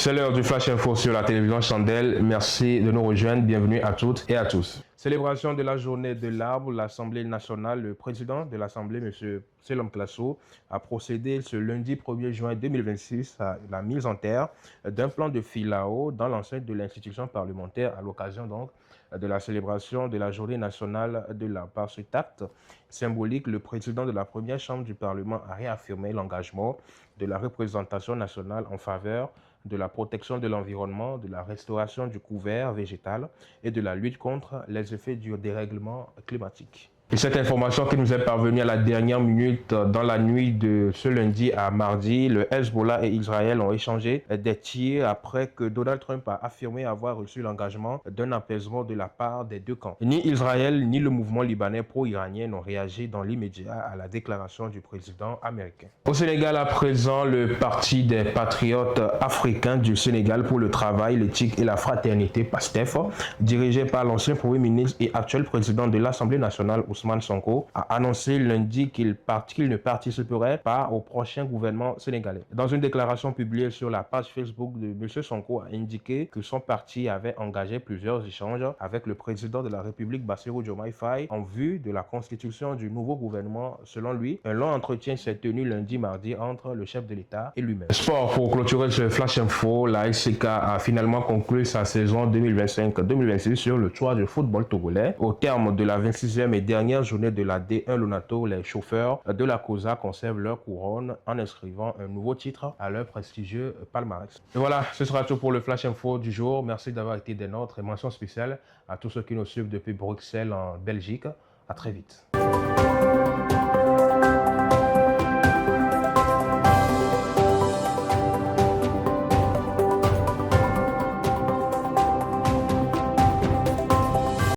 C'est l'heure du Flash Info sur la télévision Chandelle. Merci de nous rejoindre. Bienvenue à toutes et à tous. Célébration de la journée de l'arbre, l'Assemblée nationale, le président de l'Assemblée, M. Selom Klasso, a procédé ce lundi 1er juin 2026 à la mise en terre d'un plan de filao dans l'enceinte de l'institution parlementaire à l'occasion donc de la célébration de la journée nationale de l'arbre. Par cet acte symbolique, le président de la première chambre du Parlement a réaffirmé l'engagement de la représentation nationale en faveur de la protection de l'environnement, de la restauration du couvert végétal et de la lutte contre les effets du dérèglement climatique. Et cette information qui nous est parvenue à la dernière minute dans la nuit de ce lundi à mardi, le Hezbollah et Israël ont échangé des tirs après que Donald Trump a affirmé avoir reçu l'engagement d'un apaisement de la part des deux camps. Ni Israël ni le mouvement libanais pro-iranien n'ont réagi dans l'immédiat à la déclaration du président américain. Au Sénégal à présent, le Parti des patriotes africains du Sénégal pour le travail, l'éthique et la fraternité, PASTEF, dirigé par l'ancien Premier ministre et actuel président de l'Assemblée nationale, Ousmane Sonko, a annoncé lundi qu'il ne participerait pas au prochain gouvernement sénégalais. Dans une déclaration publiée sur la page Facebook de M. Sonko, a indiqué que son parti avait engagé plusieurs échanges avec le président de la République, Bassirou Diomaye Faye, en vue de la constitution du nouveau gouvernement. Selon lui, un long entretien s'est tenu lundi-mardi entre le chef de l'État et lui-même. Sport, pour clôturer ce Flash Info, la SCK a finalement conclu sa saison 2025-2026 sur le toit du football togolais. Au terme de la 26e et dernière journée de la D1 Lonato, les chauffeurs de la COSA conservent leur couronne en inscrivant un nouveau titre à leur prestigieux palmarès. Et voilà, ce sera tout pour le Flash Info du jour. Merci d'avoir été des nôtres et mention spéciale à tous ceux qui nous suivent depuis Bruxelles en Belgique. À très vite.